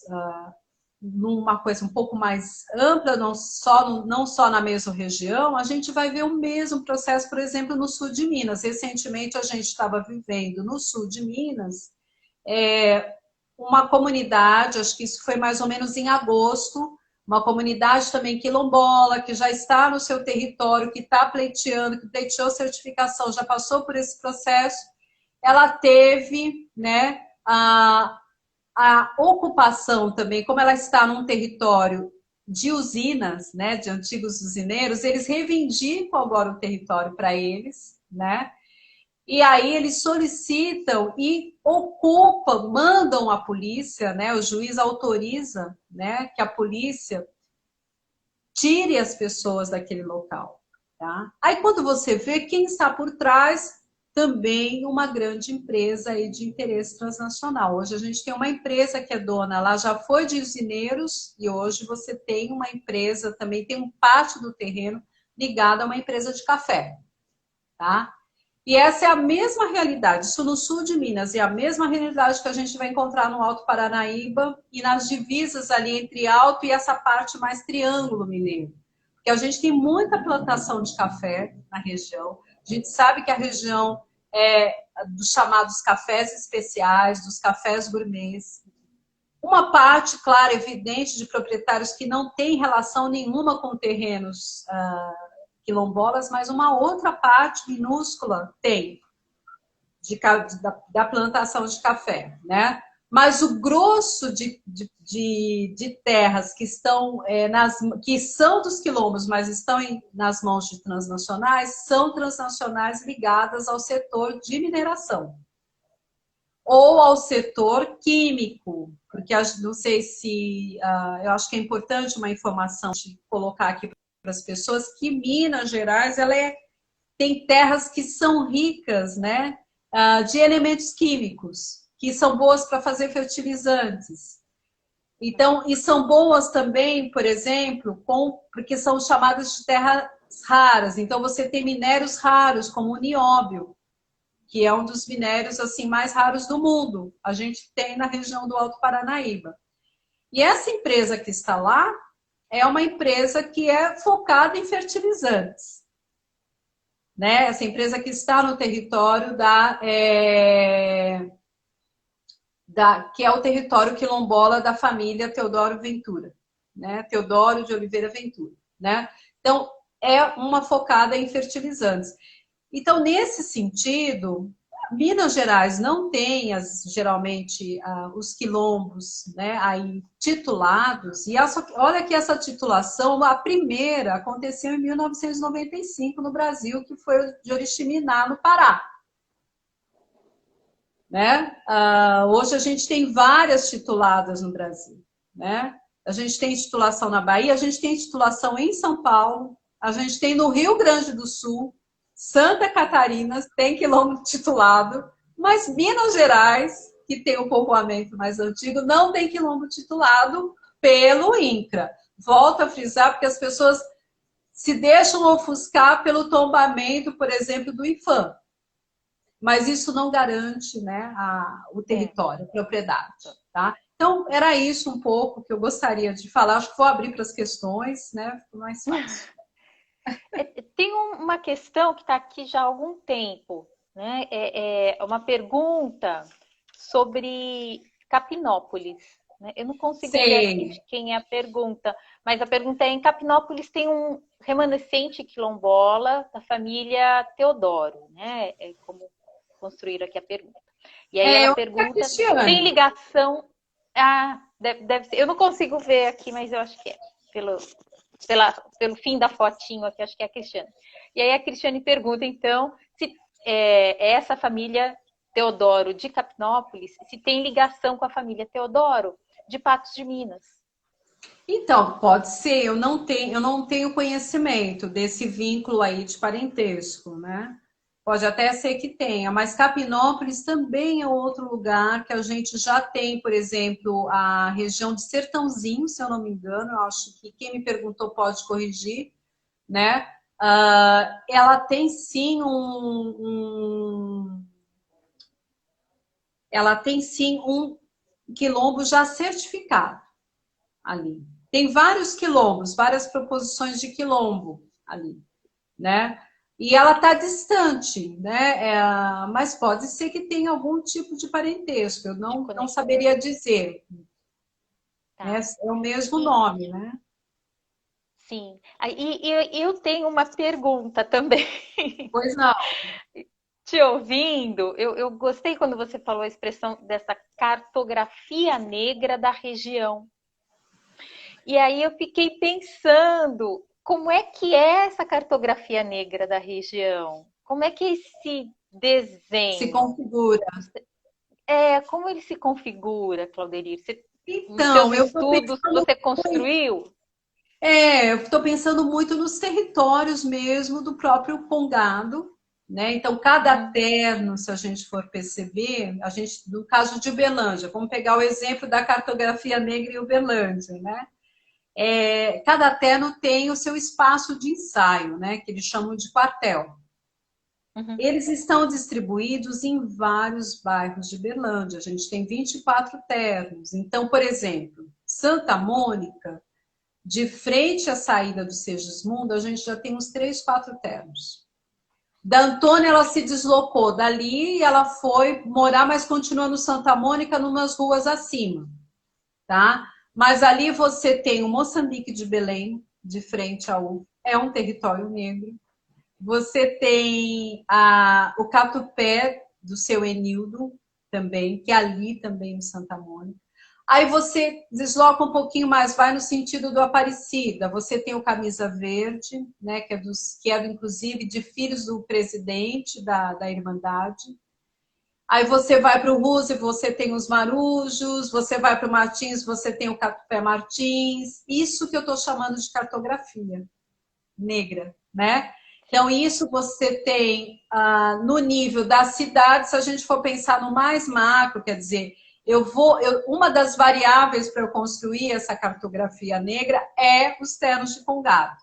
numa coisa um pouco mais ampla, não só na mesma região, a gente vai ver o mesmo processo, por exemplo, no sul de Minas. Recentemente, a gente estava vivendo no sul de Minas uma comunidade, acho que isso foi mais ou menos em agosto, uma comunidade também quilombola, que já está no seu território, que está pleiteando, que pleiteou certificação, já passou por esse processo, ela teve, né, a ocupação também, como ela está num território de usinas, né, de antigos usineiros, eles reivindicam agora o território para eles, né? E aí eles solicitam e ocupam, mandam a polícia, né? O juiz autoriza, né, que a polícia tire as pessoas daquele local, tá? Aí quando você vê quem está por trás, também uma grande empresa aí de interesse transnacional. Hoje a gente tem uma empresa que é dona, lá já foi de usineiros, e hoje você tem uma empresa, também tem um pátio do terreno ligado a uma empresa de café, tá? E essa é a mesma realidade, isso no sul de Minas, é a mesma realidade que a gente vai encontrar no Alto Paranaíba e nas divisas ali entre Alto e essa parte mais Triângulo Mineiro. Porque a gente tem muita plantação de café na região, a gente sabe que a região é dos chamados cafés especiais, dos cafés gourmets. Uma parte, claro, evidente, de proprietários que não tem relação nenhuma com terrenos quilombolas, mas uma outra parte minúscula tem da plantação de café, né? Mas o grosso de terras que estão que são dos quilombos, mas estão nas mãos de transnacionais, são transnacionais ligadas ao setor de mineração ou ao setor químico, porque não sei se eu acho que é importante uma informação de colocar aqui para as pessoas que Minas Gerais tem terras que são ricas, né, de elementos químicos, que são boas para fazer fertilizantes. Então, e são boas também, por exemplo, porque são chamadas de terras raras. Então, você tem minérios raros, como o nióbio, que é um dos minérios assim mais raros do mundo. A gente tem na região do Alto Paranaíba. E essa empresa que está lá é uma empresa que é focada em fertilizantes. Né? Essa empresa que está no território que é o território quilombola da família Teodoro Ventura, né? Teodoro de Oliveira Ventura, né? Então, é uma focada em fertilizantes. Então, nesse sentido, Minas Gerais não tem, geralmente, os quilombos, né, aí titulados. E olha que essa titulação, a primeira, aconteceu em 1995 no Brasil, que foi de Oriximiná, no Pará. Né? Hoje a gente tem várias tituladas no Brasil. Né? A gente tem titulação na Bahia, a gente tem titulação em São Paulo, a gente tem no Rio Grande do Sul, Santa Catarina tem quilombo titulado, mas Minas Gerais, que tem o povoamento mais antigo, não tem quilombo titulado pelo INCRA. Volto a frisar, porque as pessoas se deixam ofuscar pelo tombamento, por exemplo, do IFAM. Mas isso não garante, né, o território, a propriedade. Tá? Então, era isso um pouco que eu gostaria de falar. Acho que vou abrir para as questões, né? Ficou mais fácil. Tem uma questão que está aqui já há algum tempo, né? É uma pergunta sobre Capinópolis. Né? Eu não consigo ver aqui de quem é a pergunta, mas a pergunta é: em Capinópolis tem um remanescente quilombola da família Teodoro, né? É como construíram aqui a pergunta. E aí ela pergunta se tem ligação. Deve ser. Eu não consigo ver aqui, mas eu acho que é pelo fim da fotinho aqui, acho que é a Cristiane. E aí a Cristiane pergunta, então, se essa família Teodoro de Capinópolis, se tem ligação com a família Teodoro de Patos de Minas. Então, pode ser, eu não tenho conhecimento desse vínculo aí de parentesco, né? Pode até ser que tenha, mas Capinópolis também é outro lugar que a gente já tem, por exemplo, a região de Sertãozinho, se eu não me engano, eu acho que quem me perguntou pode corrigir, né? Ela tem sim ela tem sim um quilombo já certificado ali. Tem vários quilombos, várias proposições de quilombo ali, né? E ela está distante, né? Mas pode ser que tenha algum tipo de parentesco, eu não saberia dizer. Né? Tá. É o mesmo E, nome, né? sim. E eu tenho uma pergunta também. Pois não. Te ouvindo, eu gostei quando você falou a expressão dessa cartografia negra da região. E aí eu fiquei pensando, como é que é essa cartografia negra da região? Como é que é esse Se desenho? configura. Como ele se configura, Claudelir? Nos seus Então, eu estou estudos, pensando você construiu? eu estou pensando muito nos territórios mesmo do próprio Congado, né? Então, cada Uhum, terno, se a gente for perceber, no caso de Uberlândia, vamos pegar o exemplo da cartografia negra em Uberlândia, né? Cada terno tem o seu espaço de ensaio, né? Que eles chamam de quartel. uhum, Eles estão distribuídos em vários bairros de Uberlândia. A gente tem 24 ternos. Então, por exemplo, Santa Mônica, de frente à saída do Segismundo, a gente já tem uns 3, 4 ternos. Da Antônia, ela se deslocou dali e ela foi morar, mas continua no Santa Mônica, numas ruas acima, tá? Mas ali você tem o Moçambique de Belém, de frente ao... É um território negro. Você tem o Catupé do seu Enildo também, que é ali também em Santa Mônica. Aí você desloca um pouquinho mais, vai no sentido do Aparecida. Você tem o Camisa Verde, né, que é inclusive de filhos do presidente da Irmandade. Aí você vai para o Ruse, você tem os Marujos, você vai para o Martins, você tem o Catupé Martins. Isso que eu estou chamando de cartografia negra, né? Então, sim. isso você tem no nível da cidade, se a gente for pensar no mais macro, quer dizer, uma das variáveis para eu construir essa cartografia negra é os ternos de Congado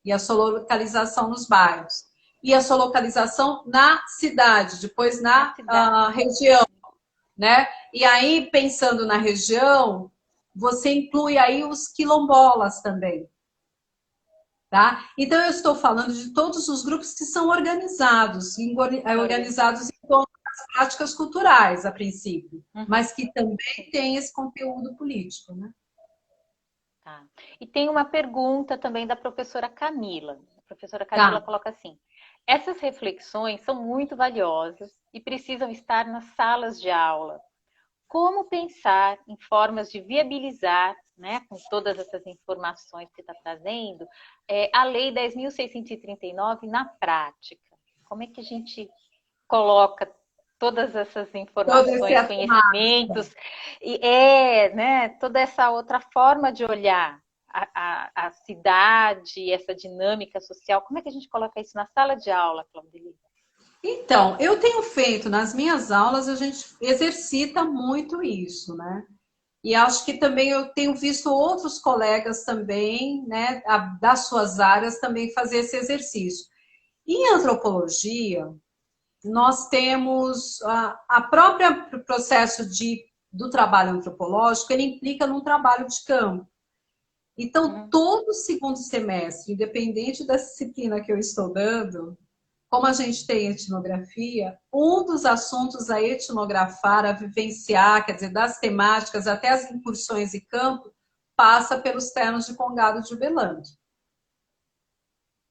e a sua localização nos bairros. E a sua localização na cidade, depois Na na cidade. região, né? E aí, pensando na região, você inclui aí os quilombolas também, tá? Então, eu estou falando de todos os grupos que são organizados em torno das práticas culturais, a princípio, Uhum, mas que também sim. têm esse conteúdo político, né? Tá. E tem uma pergunta também da professora Camila. A professora Camila Tá. coloca assim: essas reflexões são muito valiosas e precisam estar nas salas de aula. Como pensar em formas de viabilizar, né, com todas essas informações que está trazendo, a Lei 10.639 na prática? Como é que a gente coloca todas essas Todo esse informações, conhecimentos, e né, toda essa outra forma de olhar a cidade, essa dinâmica social, como é que a gente coloca isso na sala de aula, Claudelia? Então, eu tenho feito nas minhas aulas, a gente exercita muito isso, né? E acho que também eu tenho visto outros colegas também, né, das suas áreas também fazer esse exercício. Em antropologia, nós temos a própria processo do trabalho antropológico, ele implica num trabalho de campo. Então, Uhum. todo segundo semestre, independente da disciplina que eu estou dando, como a gente tem etnografia, um dos assuntos a etnografar, a vivenciar, quer dizer, das temáticas até as incursões em campo, passa pelos ternos de Congado de Uberlândia.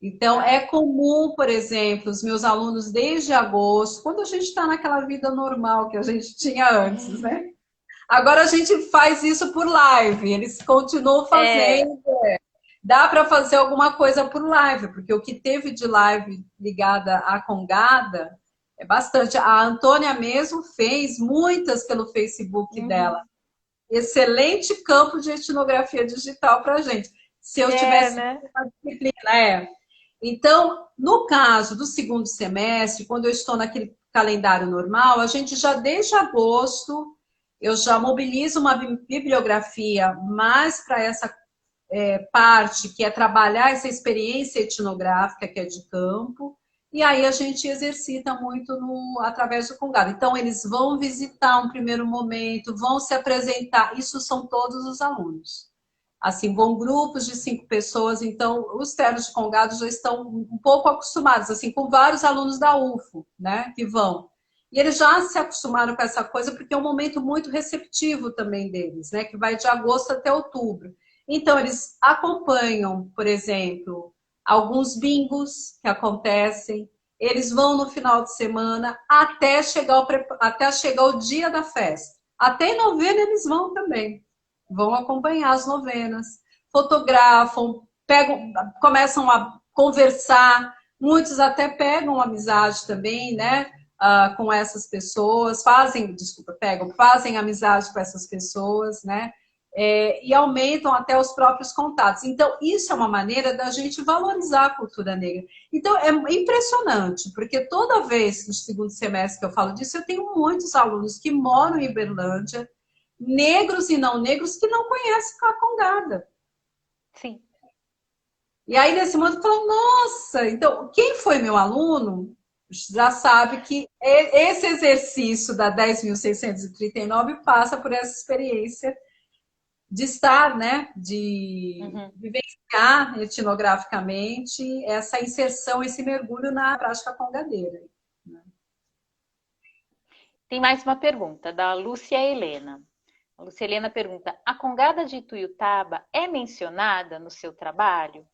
Então, Tá. é comum, por exemplo, os meus alunos desde agosto, quando a gente está naquela vida normal que a gente tinha antes, né? Agora a gente faz isso por live, eles continuam É, fazendo. Dá para fazer alguma coisa por live, porque o que teve de live ligada à Congada é bastante. A Antônia mesmo fez muitas pelo Facebook dela. uhum. Excelente campo de etnografia digital para a gente. Se eu tivesse Né? uma disciplina, Então, no caso do segundo semestre, quando eu estou naquele calendário normal, a gente já desde agosto eu já mobilizo uma bibliografia mais para essa parte que é trabalhar essa experiência etnográfica que é de campo, e aí a gente exercita muito através do Congado. Então, eles vão visitar um primeiro momento, vão se apresentar, isso são todos os alunos. Assim, vão grupos de 5 pessoas, então os ternos de Congado já estão um pouco acostumados, assim, com vários alunos da UFO, né, que vão. E eles já se acostumaram com essa coisa, porque é um momento muito receptivo também deles, né, que vai de agosto até outubro. Então, eles acompanham, por exemplo, alguns bingos que acontecem, eles vão no final de semana até chegar o dia da festa. Até em novembro eles vão também vão acompanhar as novenas, fotografam, pegam, começam a conversar, muitos até pegam amizade também, né? Com essas pessoas, fazem amizade com essas pessoas, né? E aumentam até os próprios contatos. Então, isso é uma maneira da gente valorizar a cultura negra. Então, é impressionante, porque toda vez no segundo semestre que eu falo disso, eu tenho muitos alunos que moram em Uberlândia, negros e não negros, que não conhecem Cacongada. Sim. E aí, nesse momento, falam, nossa, então, quem foi meu aluno já sabe que esse exercício da 10.639 passa por essa experiência de estar, né, de vivenciar etnograficamente essa inserção, esse mergulho na prática congadeira. Tem mais uma pergunta da Lúcia Helena. A Lúcia Helena pergunta: a Congada de Ituiutaba é mencionada no seu trabalho?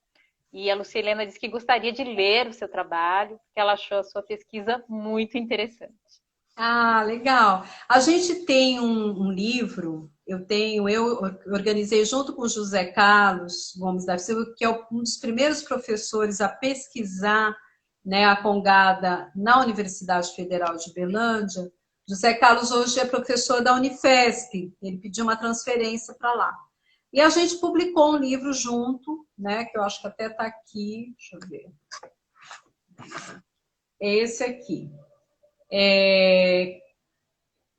E a Lúcia Helena diz que gostaria de ler o seu trabalho, porque ela achou a sua pesquisa muito interessante. Ah, legal. A gente tem um livro, eu organizei junto com o José Carlos Gomes da Silva, que é um dos primeiros professores a pesquisar, né, a Congada na Universidade Federal de Belândia. José Carlos hoje é professor da Unifesp, ele pediu uma transferência para lá. E a gente publicou um livro junto, né, que eu acho que até está aqui, deixa eu ver. É esse aqui.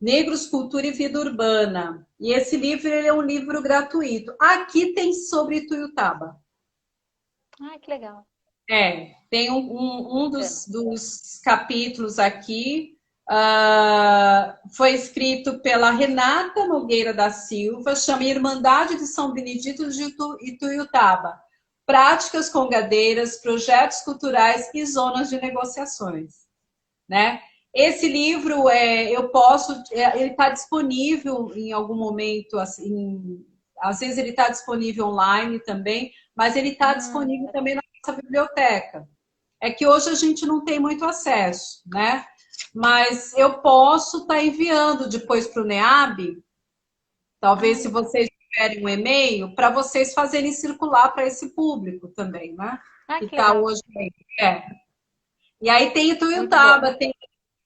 Negros, Cultura e Vida Urbana. E esse livro ele é um livro gratuito. Aqui tem sobre Ituiutaba. Ah, que legal. Tem um dos capítulos aqui. Foi escrito pela Renata Nogueira da Silva, chama Irmandade de São Benedito de Ituiutaba. Práticas congadeiras, projetos culturais e zonas de negociações. Né? Esse livro ele está disponível em algum momento, assim, às vezes ele está disponível online também, mas ele está disponível também na nossa biblioteca. É que hoje a gente não tem muito acesso, né? Mas eu posso estar enviando depois para o NEAB, talvez se vocês tiverem um e-mail, para vocês fazerem circular para esse público também, né? Ah, Que que está legal. hoje aí. E aí tem Ituiutaba,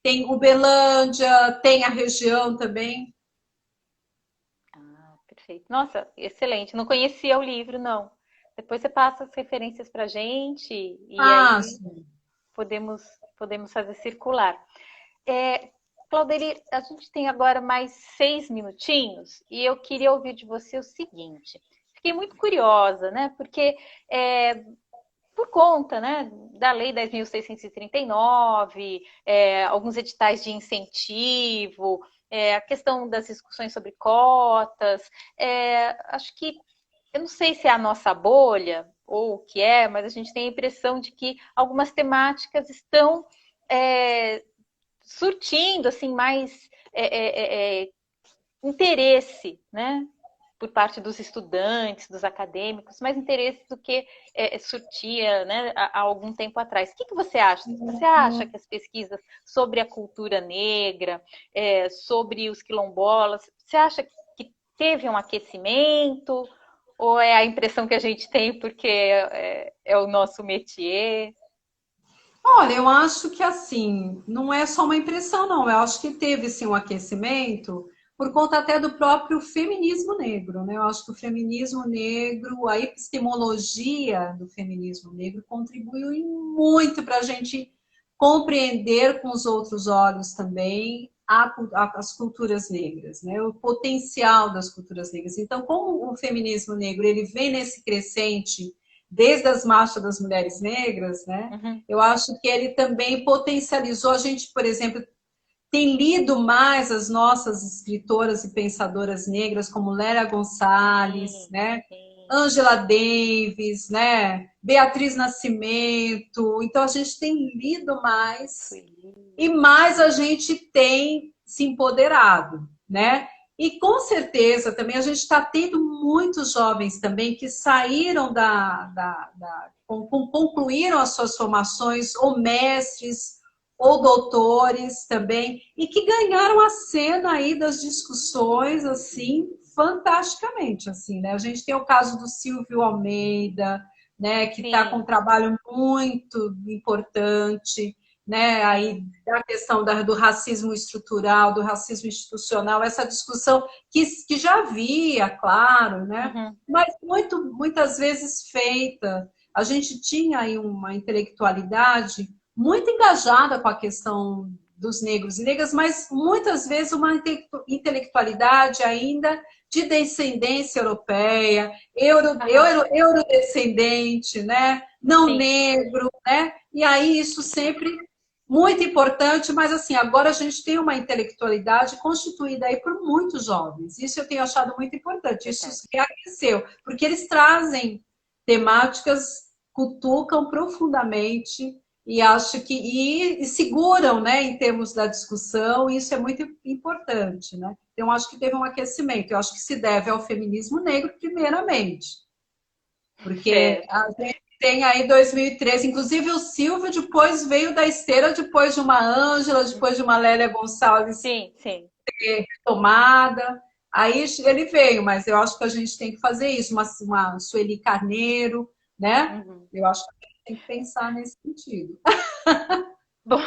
tem Uberlândia, tem a região também. Ah, perfeito. Nossa, excelente. Não conhecia o livro, não. Depois você passa as referências para a gente e aí Sim. podemos fazer circular. Claudeli, a gente tem agora mais 6 minutinhos e eu queria ouvir de você o seguinte. Fiquei muito curiosa, né? Porque por conta, né, da Lei 10.639, alguns editais de incentivo, a questão das discussões sobre cotas, acho que, eu não sei se é a nossa bolha ou o que é, mas a gente tem a impressão de que algumas temáticas estão surtindo assim mais interesse, né? Por parte dos estudantes, dos acadêmicos, mais interesse do que surtia, né, há algum tempo atrás. O que você acha? Você acha que as pesquisas sobre a cultura negra, sobre os quilombolas, você acha que teve um aquecimento? Ou é a impressão que a gente tem porque é o nosso métier? Olha, eu acho que assim, não é só uma impressão, não. Eu acho que teve sim um aquecimento por conta até do próprio feminismo negro, né? Eu acho que o feminismo negro, a epistemologia do feminismo negro contribuiu muito para a gente compreender com os outros olhos também as culturas negras, né? O potencial das culturas negras. Então, como o feminismo negro ele vem nesse crescente desde as marchas das mulheres negras, né? Eu acho que ele também potencializou a gente, por exemplo, tem lido mais as nossas escritoras e pensadoras negras, como Lélia Gonçalves, né? Angela Davis, né? Beatriz Nascimento. Então a gente tem lido mais e mais a gente tem se empoderado, né? E com certeza também a gente está tendo muitos jovens também que saíram concluíram as suas formações, ou mestres, ou doutores também, e que ganharam a cena aí das discussões, assim, fantasticamente, assim, né? A gente tem o caso do Silvio Almeida, né, que está com um trabalho muito importante, né, aí da questão do racismo estrutural, do racismo institucional, essa discussão que já havia, claro, né, mas muitas vezes feita. A gente tinha aí uma intelectualidade muito engajada com a questão dos negros e negras, mas muitas vezes uma intelectualidade ainda de descendência europeia, eurodescendente, né? Não Sim. negro, né? E aí isso sempre muito importante, mas assim, agora a gente tem uma intelectualidade constituída aí por muitos jovens. Isso eu tenho achado muito importante. Isso reaqueceu, porque eles trazem temáticas, cutucam profundamente e acho que e seguram, né, em termos da discussão, e isso é muito importante, né? Então acho que teve um aquecimento. Eu acho que se deve ao feminismo negro primeiramente, porque a gente tem aí 2013, inclusive o Silvio depois veio da esteira depois de uma Ângela, depois de uma Lélia Gonçalves ser retomada. Aí ele veio, mas eu acho que a gente tem que fazer isso, uma Sueli Carneiro, né? Eu acho que a gente tem que pensar nesse sentido. Bom,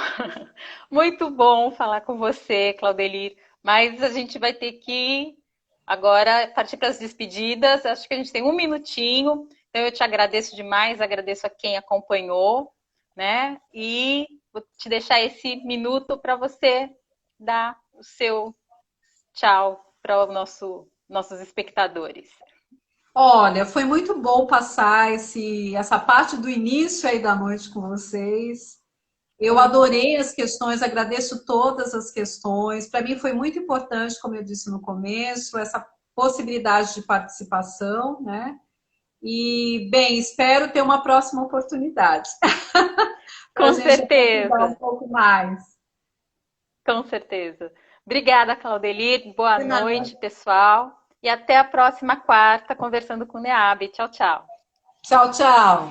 muito bom falar com você, Claudelir, mas a gente vai ter que agora partir para as despedidas. Acho que a gente tem um minutinho, então eu te agradeço demais, agradeço a quem acompanhou, né? E vou te deixar esse minuto para você dar o seu tchau para nossos espectadores. Olha, foi muito bom passar essa parte do início aí da noite com vocês. Eu adorei as questões, agradeço todas as questões. Para mim foi muito importante, como eu disse no começo, essa possibilidade de participação, né? E, bem, espero ter uma próxima oportunidade. Com certeza. Um pouco mais. Com certeza. Obrigada, Claudelir. Boa noite, pessoal. E até a próxima quarta, conversando com o NEAB. Tchau, tchau. Tchau, tchau.